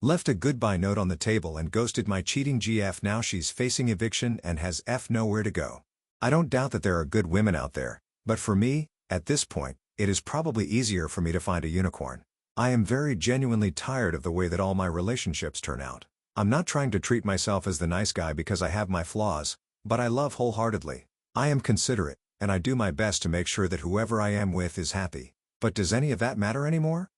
Left a goodbye note on the table and ghosted my cheating GF. Now she's facing eviction and has nowhere to go. I don't doubt that there are good women out there, but for me, at this point, it is probably easier for me to find a unicorn. I am very genuinely tired of the way that all my relationships turn out. I'm not trying to treat myself as the nice guy because I have my flaws, but I love wholeheartedly. I am considerate, and I do my best to make sure that whoever I am with is happy. But does any of that matter anymore?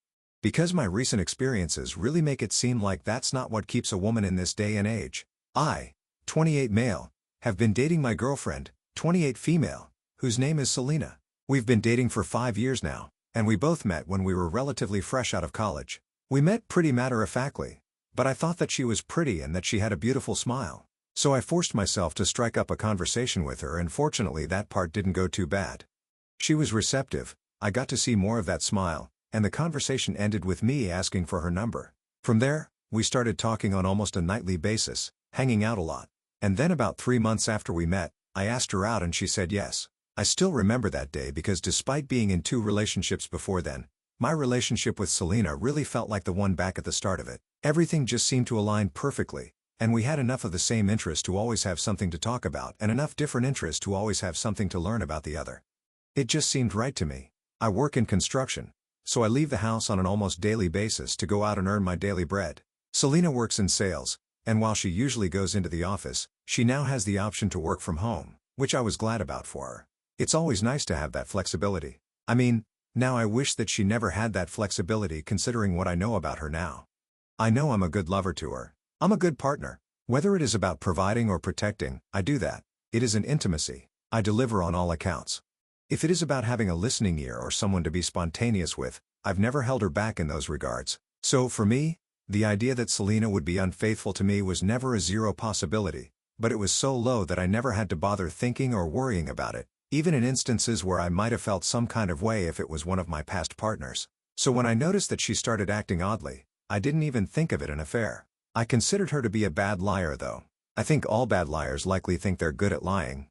Because my recent experiences really make it seem like that's not what keeps a woman in this day and age. I, 28 male, have been dating my girlfriend, 28 female, whose name is Selena. We've been dating for 5 years now, and we both met when we were relatively fresh out of college. We met pretty matter-of-factly, but I thought that she was pretty and that she had a beautiful smile. So I forced myself to strike up a conversation with her, and fortunately that part didn't go too bad. She was receptive, I got to see more of that smile, and the conversation ended with me asking for her number. From there, we started talking on almost a nightly basis, hanging out a lot. And then about 3 months after we met, I asked her out and she said yes. I still remember that day because despite being in 2 relationships before then, my relationship with Selena really felt like the one back at the start of it. Everything just seemed to align perfectly, and we had enough of the same interest to always have something to talk about and enough different interests to always have something to learn about the other. It just seemed right to me. I work in construction, so I leave the house on an almost daily basis to go out and earn my daily bread. Selena works in sales, and while she usually goes into the office, she now has the option to work from home, which I was glad about for her. It's always nice to have that flexibility. I mean, now I wish that she never had that flexibility considering what I know about her now. I know I'm a good lover to her. I'm a good partner. Whether it is about providing or protecting, I do that. It is an intimacy. I deliver on all accounts. If it is about having a listening ear or someone to be spontaneous with, I've never held her back in those regards. So for me, the idea that Selena would be unfaithful to me was never a zero possibility, but it was so low that I never had to bother thinking or worrying about it, even in instances where I might have felt some kind of way if it was one of my past partners. So when I noticed that she started acting oddly, I didn't even think of it an affair. I considered her to be a bad liar though. I think all bad liars likely think they're good at lying.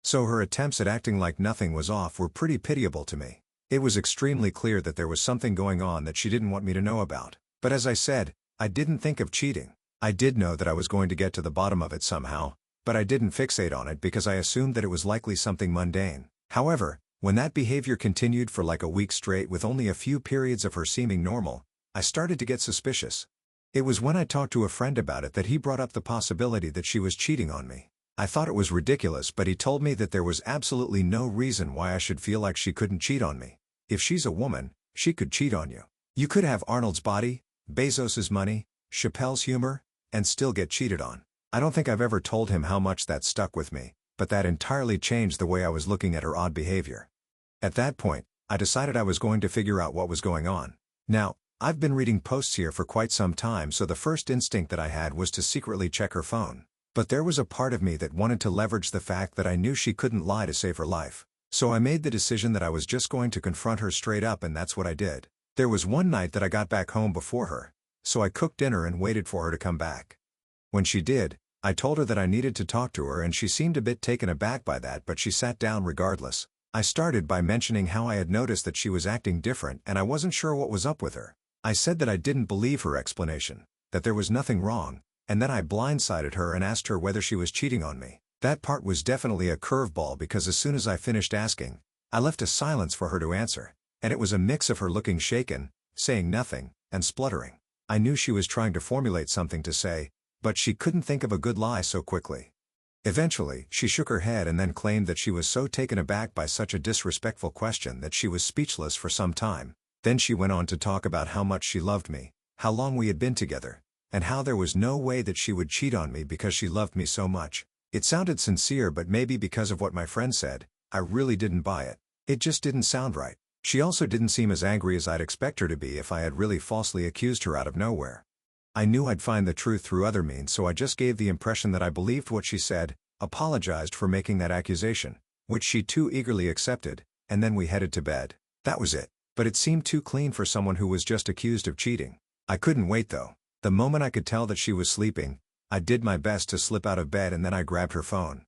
So her attempts at acting like nothing was off were pretty pitiable to me. It was extremely clear that there was something going on that she didn't want me to know about. But as I said, I didn't think of cheating. I did know that I was going to get to the bottom of it somehow, but I didn't fixate on it because I assumed that it was likely something mundane. However, when that behavior continued for like a week straight with only a few periods of her seeming normal, I started to get suspicious. It was when I talked to a friend about it that he brought up the possibility that she was cheating on me. I thought it was ridiculous, but he told me that there was absolutely no reason why I should feel like she couldn't cheat on me. If she's a woman, she could cheat on you. You could have Arnold's body, Bezos's money, Chappelle's humor, and still get cheated on. I don't think I've ever told him how much that stuck with me, but that entirely changed the way I was looking at her odd behavior. At that point, I decided I was going to figure out what was going on. Now, I've been reading posts here for quite some time, so the first instinct that I had was to secretly check her phone. But there was a part of me that wanted to leverage the fact that I knew she couldn't lie to save her life. So I made the decision that I was just going to confront her straight up, and that's what I did. There was one night that I got back home before her, so I cooked dinner and waited for her to come back. When she did, I told her that I needed to talk to her, and she seemed a bit taken aback by that, but she sat down regardless. I started by mentioning how I had noticed that she was acting different and I wasn't sure what was up with her. I said that I didn't believe her explanation, that there was nothing wrong, and then I blindsided her and asked her whether she was cheating on me. That part was definitely a curveball because as soon as I finished asking, I left a silence for her to answer, and it was a mix of her looking shaken, saying nothing, and spluttering. I knew she was trying to formulate something to say, but she couldn't think of a good lie so quickly. Eventually, she shook her head and then claimed that she was so taken aback by such a disrespectful question that she was speechless for some time. Then she went on to talk about how much she loved me, how long we had been together, and how there was no way that she would cheat on me because she loved me so much. It sounded sincere, but maybe because of what my friend said, I really didn't buy it. It just didn't sound right. She also didn't seem as angry as I'd expect her to be if I had really falsely accused her out of nowhere. I knew I'd find the truth through other means, so I just gave the impression that I believed what she said, apologized for making that accusation, which she too eagerly accepted, and then we headed to bed. That was it. But it seemed too clean for someone who was just accused of cheating. I couldn't wait though. The moment I could tell that she was sleeping, I did my best to slip out of bed and then I grabbed her phone.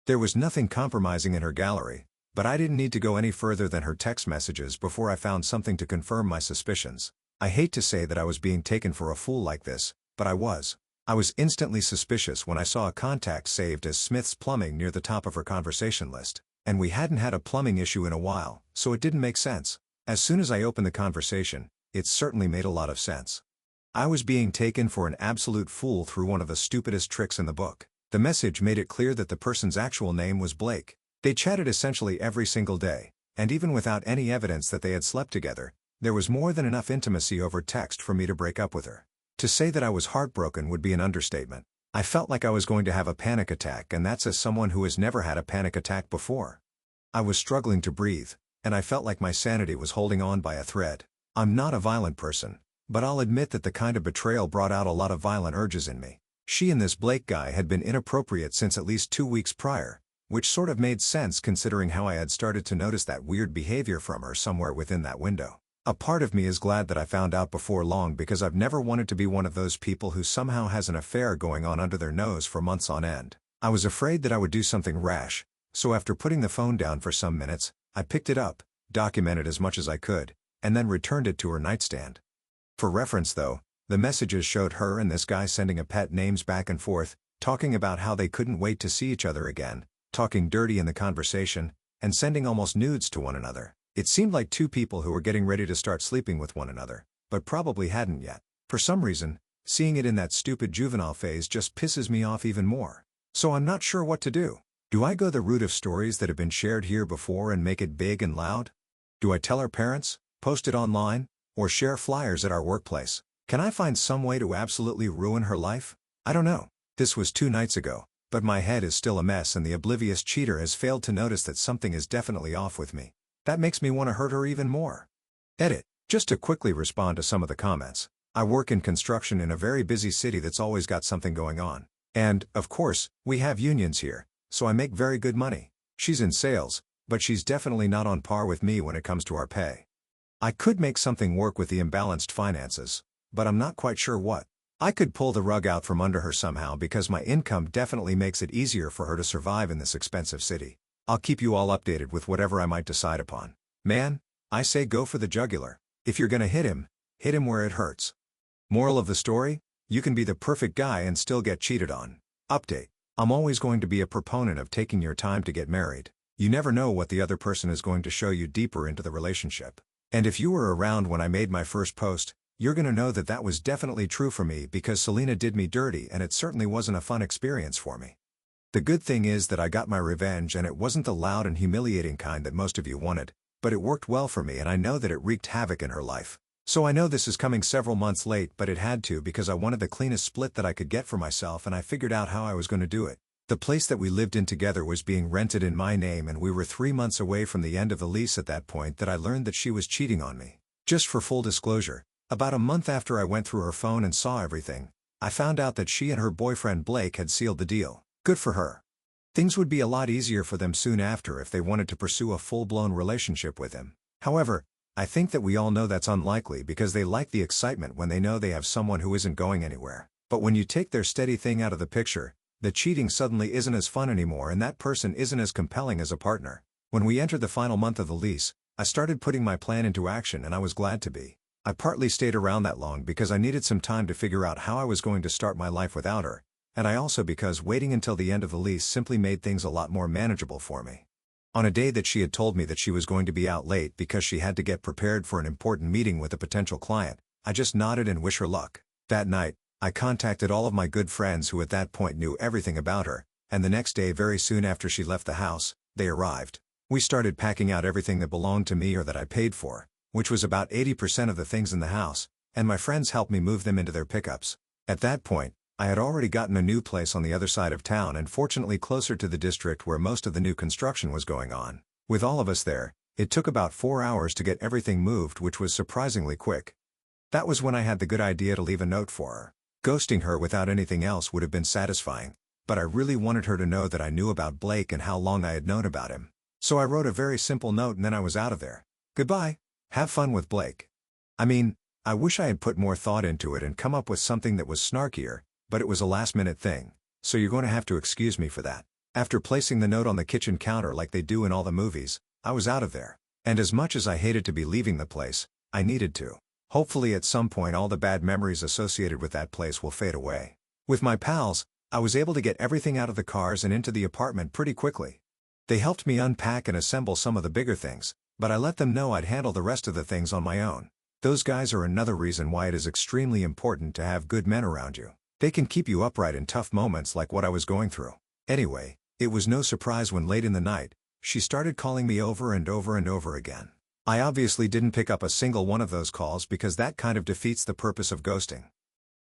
There was nothing compromising in her gallery, but I didn't need to go any further than her text messages before I found something to confirm my suspicions. I hate to say that I was being taken for a fool like this, but I was. I was instantly suspicious when I saw a contact saved as Smith's Plumbing near the top of her conversation list, and we hadn't had a plumbing issue in a while, so it didn't make sense. As soon as I opened the conversation, it certainly made a lot of sense. I was being taken for an absolute fool through one of the stupidest tricks in the book. The message made it clear that the person's actual name was Blake. They chatted essentially every single day, and even without any evidence that they had slept together, there was more than enough intimacy over text for me to break up with her. To say that I was heartbroken would be an understatement. I felt like I was going to have a panic attack, and that's as someone who has never had a panic attack before. I was struggling to breathe, and I felt like my sanity was holding on by a thread. I'm not a violent person, but I'll admit that the kind of betrayal brought out a lot of violent urges in me. She and this Blake guy had been inappropriate since at least 2 weeks prior, which sort of made sense considering how I had started to notice that weird behavior from her somewhere within that window. A part of me is glad that I found out before long, because I've never wanted to be one of those people who somehow has an affair going on under their nose for months on end. I was afraid that I would do something rash, so after putting the phone down for some minutes, I picked it up, documented as much as I could, and then returned it to her nightstand. For reference though, the messages showed her and this guy sending pet names back and forth, talking about how they couldn't wait to see each other again, talking dirty in the conversation, and sending almost nudes to one another. It seemed like two people who were getting ready to start sleeping with one another, but probably hadn't yet. For some reason, seeing it in that stupid juvenile phase just pisses me off even more. So I'm not sure what to do. Do I go the route of stories that have been shared here before and make it big and loud? Do I tell our parents, post it online, or share flyers at our workplace? Can I find some way to absolutely ruin her life? I don't know. This was 2 nights ago, but my head is still a mess, and the oblivious cheater has failed to notice that something is definitely off with me. That makes me want to hurt her even more. Edit. Just to quickly respond to some of the comments. I work in construction in a very busy city that's always got something going on. And, of course, we have unions here, so I make very good money. She's in sales, but she's definitely not on par with me when it comes to our pay. I could make something work with the imbalanced finances, but I'm not quite sure what. I could pull the rug out from under her somehow, because my income definitely makes it easier for her to survive in this expensive city. I'll keep you all updated with whatever I might decide upon. Man, I say go for the jugular. If you're gonna hit him where it hurts. Moral of the story? You can be the perfect guy and still get cheated on. Update. I'm always going to be a proponent of taking your time to get married. You never know what the other person is going to show you deeper into the relationship. And if you were around when I made my first post, you're gonna know that that was definitely true for me, because Selena did me dirty and it certainly wasn't a fun experience for me. The good thing is that I got my revenge, and it wasn't the loud and humiliating kind that most of you wanted, but it worked well for me, and I know that it wreaked havoc in her life. So I know this is coming several months late, but it had to, because I wanted the cleanest split that I could get for myself, and I figured out how I was going to do it. The place that we lived in together was being rented in my name, and we were 3 months away from the end of the lease at that point that I learned that she was cheating on me. Just for full disclosure, about a month after I went through her phone and saw everything, I found out that she and her boyfriend Blake had sealed the deal. Good for her. Things would be a lot easier for them soon after if they wanted to pursue a full-blown relationship with him. However, I think that we all know that's unlikely, because they like the excitement when they know they have someone who isn't going anywhere. But when you take their steady thing out of the picture, the cheating suddenly isn't as fun anymore, and that person isn't as compelling as a partner. When we entered the final month of the lease, I started putting my plan into action, and I was glad to be. I partly stayed around that long because I needed some time to figure out how I was going to start my life without her, and I also because waiting until the end of the lease simply made things a lot more manageable for me. On a day that she had told me that she was going to be out late because she had to get prepared for an important meeting with a potential client, I just nodded and wished her luck. That night, I contacted all of my good friends who at that point knew everything about her, and the next day, very soon after she left the house, they arrived. We started packing out everything that belonged to me or that I paid for, which was about 80% of the things in the house, and my friends helped me move them into their pickups. At that point, I had already gotten a new place on the other side of town, and fortunately closer to the district where most of the new construction was going on. With all of us there, it took about 4 hours to get everything moved, which was surprisingly quick. That was when I had the good idea to leave a note for her. Ghosting her without anything else would have been satisfying, but I really wanted her to know that I knew about Blake and how long I had known about him. So I wrote a very simple note, and then I was out of there. Goodbye. Have fun with Blake. I mean, I wish I had put more thought into it and come up with something that was snarkier, but it was a last-minute thing, so you're going to have to excuse me for that. After placing the note on the kitchen counter like they do in all the movies, I was out of there. And as much as I hated to be leaving the place, I needed to. Hopefully at some point all the bad memories associated with that place will fade away. With my pals, I was able to get everything out of the cars and into the apartment pretty quickly. They helped me unpack and assemble some of the bigger things, but I let them know I'd handle the rest of the things on my own. Those guys are another reason why it is extremely important to have good men around you. They can keep you upright in tough moments like what I was going through. Anyway, it was no surprise when late in the night, she started calling me over and over and over again. I obviously didn't pick up a single one of those calls because that kind of defeats the purpose of ghosting.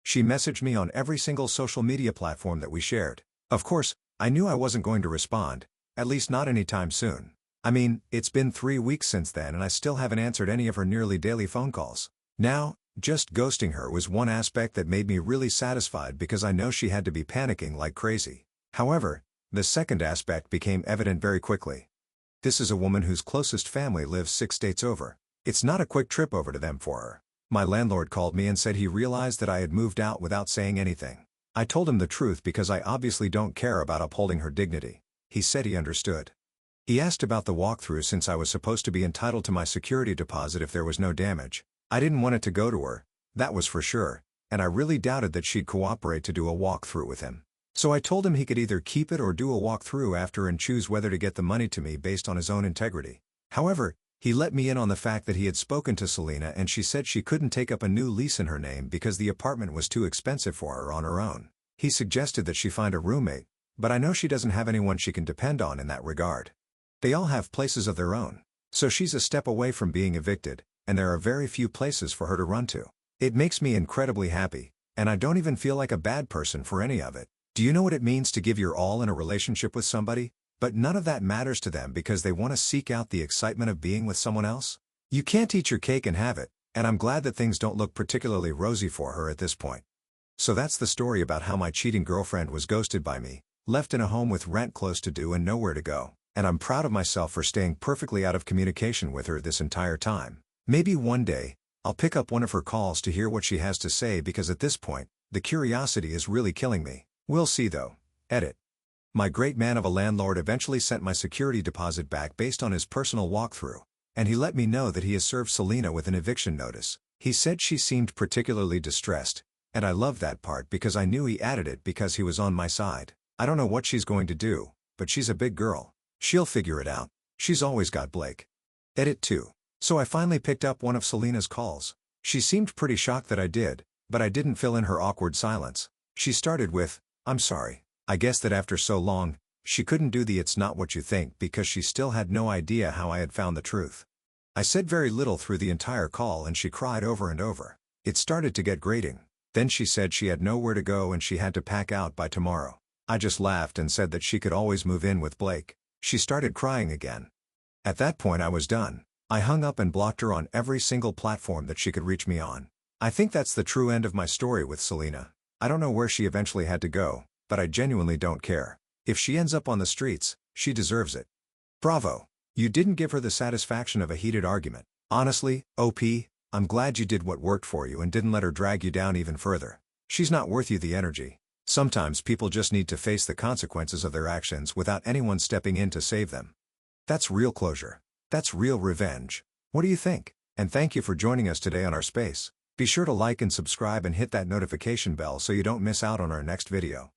She messaged me on every single social media platform that we shared. Of course, I knew I wasn't going to respond, at least not anytime soon. I mean, it's been 3 weeks since then and I still haven't answered any of her nearly daily phone calls. Now, just ghosting her was one aspect that made me really satisfied because I know she had to be panicking like crazy. However, the second aspect became evident very quickly. This is a woman whose closest family lives 6 states over. It's not a quick trip over to them for her. My landlord called me and said he realized that I had moved out without saying anything. I told him the truth because I obviously don't care about upholding her dignity. He said he understood. He asked about the walkthrough since I was supposed to be entitled to my security deposit if there was no damage. I didn't want it to go to her, that was for sure, and I really doubted that she'd cooperate to do a walkthrough with him. So I told him he could either keep it or do a walkthrough after and choose whether to get the money to me based on his own integrity. However, he let me in on the fact that he had spoken to Selena and she said she couldn't take up a new lease in her name because the apartment was too expensive for her on her own. He suggested that she find a roommate, but I know she doesn't have anyone she can depend on in that regard. They all have places of their own, so she's a step away from being evicted, and there are very few places for her to run to. It makes me incredibly happy, and I don't even feel like a bad person for any of it. Do you know what it means to give your all in a relationship with somebody, but none of that matters to them because they want to seek out the excitement of being with someone else? You can't eat your cake and have it, and I'm glad that things don't look particularly rosy for her at this point. So that's the story about how my cheating girlfriend was ghosted by me, left in a home with rent close to due and nowhere to go. And I'm proud of myself for staying perfectly out of communication with her this entire time. Maybe one day, I'll pick up one of her calls to hear what she has to say because at this point, the curiosity is really killing me. We'll see though. Edit. My great man of a landlord eventually sent my security deposit back based on his personal walkthrough, and he let me know that he has served Selena with an eviction notice. He said she seemed particularly distressed, and I loved that part because I knew he added it because he was on my side. I don't know what she's going to do, but she's a big girl. She'll figure it out. She's always got Blake. Edit 2. So I finally picked up one of Selena's calls. She seemed pretty shocked that I did, but I didn't fill in her awkward silence. She started with, "I'm sorry." I guess that after so long, she couldn't do the "it's not what you think" because she still had no idea how I had found the truth. I said very little through the entire call and she cried over and over. It started to get grating. Then she said she had nowhere to go and she had to pack out by tomorrow. I just laughed and said that she could always move in with Blake. She started crying again. At that point I was done. I hung up and blocked her on every single platform that she could reach me on. I think that's the true end of my story with Selena. I don't know where she eventually had to go, but I genuinely don't care. If she ends up on the streets, she deserves it. Bravo. You didn't give her the satisfaction of a heated argument. Honestly, OP, I'm glad you did what worked for you and didn't let her drag you down even further. She's not worth you the energy. Sometimes people just need to face the consequences of their actions without anyone stepping in to save them. That's real closure. That's real revenge. What do you think? And thank you for joining us today on our space. Be sure to like and subscribe and hit that notification bell so you don't miss out on our next video.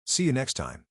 See you next time.